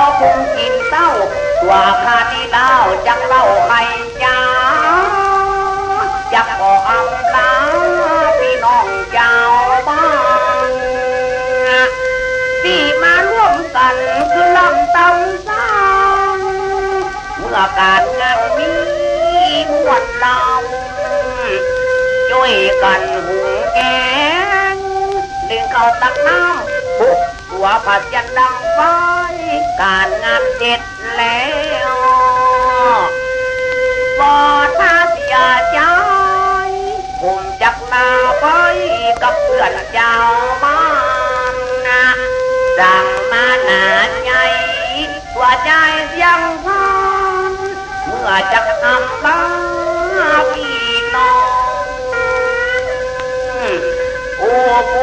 ยวพุงกินเต้าตัวข้านี่เล่าจักเล่าใครจ้าจักขออำลาพี่น้องเจ้าบ้านที่มาร่วมกันคือลำตำสางเมื่อการงานมีมวลเราช่วยกันหุงแกงดึงเข้าตักน้ำบุกตัวผัดยันดังไฟการงานเสร็จแล้วบอท่าเสียใจผมจักลาไปกับเพื่อนเจ้าบ้านนะดังมาหนาใจว่าใจเสียงพันเมื่อจักทำบ้าพี่น้องโอ้โห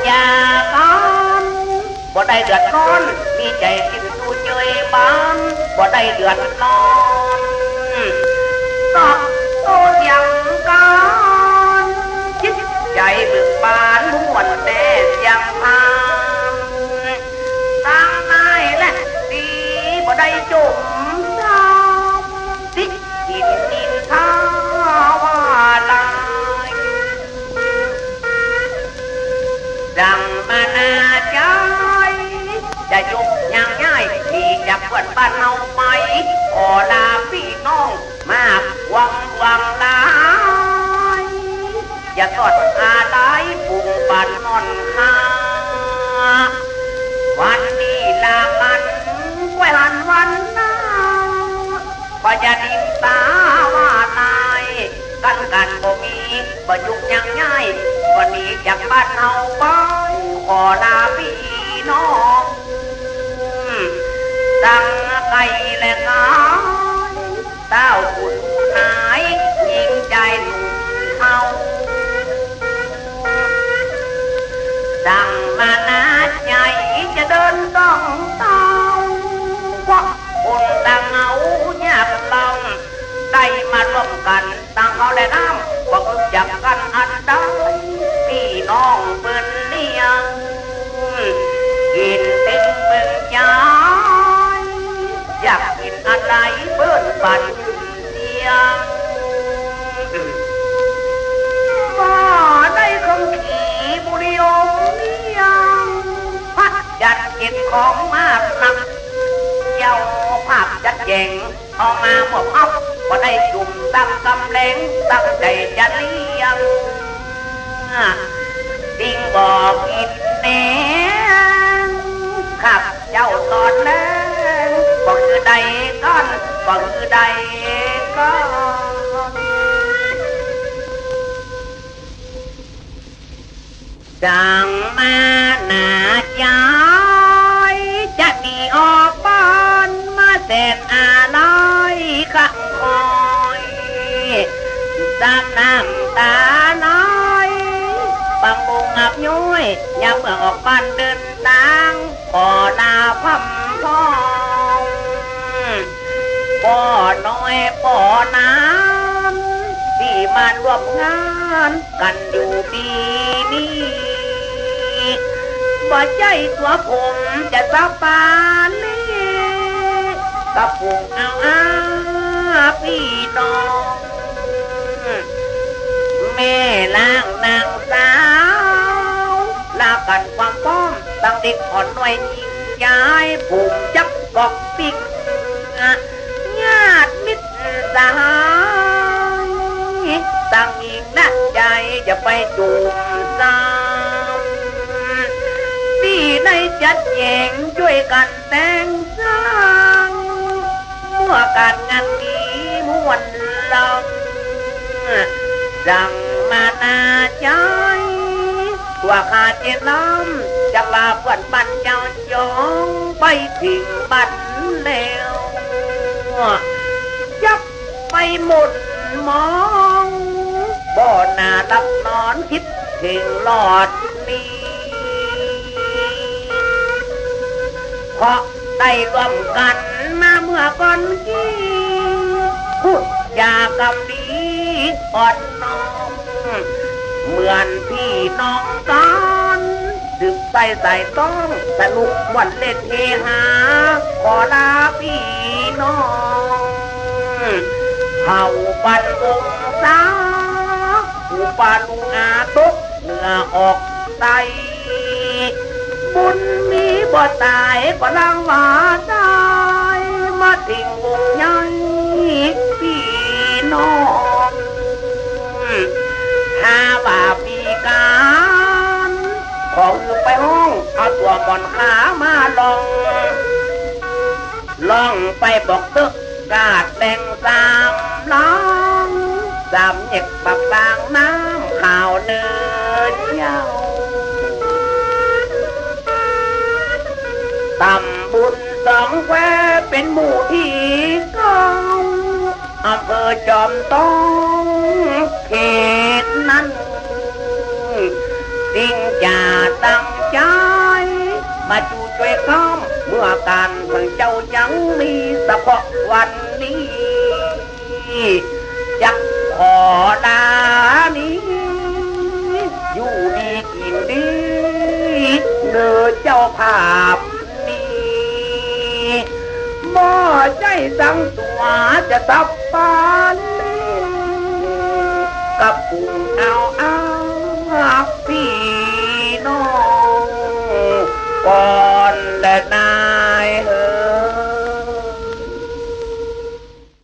ยากันบ่ได้เดือดร้อนมีใจกินดูเจยบ้านบ่ได้เดือดร้อนกับโตยังกันจิตใจเบิกบานม่วนแต่เสียงพานทางนายและดีบ่ได้จมซ้ำติดกินนินทาว่าลายดังมานาใจจะยกยังง่ายที่จะเปิดบ้านเอาไปขอลาพี่น้องมากวังลายอย่าทอดอะไรปุ่งปันนอนคาวันนี้ลากันไว้หันวันหน้าพอจะดิ้นตาว่าตายกันบ่มีบ่ยุกยังง่ายวันนี้จากบ้านเอาไปขอลาพี่น้องดังไก่และงายเต้าขุนหายยิงใจหนุ่มเขาดังมานาใหญ่จะเดินต้องเต้าเพราะคนดังเอายากลองได้มาร่วมกันตั้งเขาและน้ำบอกจับกันอันใดพี่น้องเปิ้นเลี้ยงกินเต็มเมืองใจอยากกินอะไรเปิ้นปั่นเสียงว่าได้คำขี่บุรีอมเลี้ยงพัดจัดเก็บของมากนักเจ้าภาพจัดแจงเอามาหมดเอาว่าได้จุ่มตั้งกำแรงตั้งใจจะเลี้ยงดิ่งบอกกินแหนขับเจ้าตอนแรกบอกคือใดก้อนบอกคือใดก้อนดังมาหนาใจจะหนีออกบ้านมาแสนอะไรขังคอยตามน้ำตาน้อยบางบุงอับย้อยยามเมื่อออกบ้านเดินทางขอลาพัมพองป่อน้อยป่อน้ำที่มาร่วมงานกันอยู่ปีนี้บ่ใจตัวผมจะสาปานนี้กับผมเอาพี่น้องแม่ล้างนางสาวลากันความป้อมตั้งเด็กอ่อนหน่วยยิงย้ายผมจับกอกปิกญาติมิตรสหายตั้งอีกนะใจจะไปจูบสาวพี่ได้จัดแจงช่วยกันแต่งสร้างเมื่อการงานนี้ม่วนลำดังมานาใจตัวขาดเจ็บล้ำจะลาเพื่อนบ้านเจ้าจองไปถึงบ้านแล้วยับไปหมดมองบ่อหน้าลับนอนคิดถึงหลอดนี้เพราะได้ร่วมกันมาเมื่อก่อนกี้พูดจากับดีอ่อนน้อมเหมือนพี่น้องกันดึก ใส่ต้องสนุกวันเล่นเฮฮาขอลาพี่น้องเผ่าปันองศาอุปาลุงอาตุกเหนือออกไตบุญมีบ่ตายก็ลังว่าได้มาถึงวงใหญ่พี่น้องหาว่าปีการของไปห้องเอาตัวบอนขามาลองไปบอกตึกกาดแดงสามล้องสามเหย็กปักบางน้ำข่าวเนื้อยาวตำบุญสองแควเป็นหมู่ที่เก้าอำเภอจอมต้องเขตนั้นสิ่งจะตั้งใจมาจูช่วยข้อมเมื่อการเพิ่งเจ้ายังมีเฉพาะวันนี้จักขอลานี้อยู่ดีกินดีเนื้อเจ้าภาพนี้บ่ใจสังตัวจะตับปานนี้กับปุ่งเอา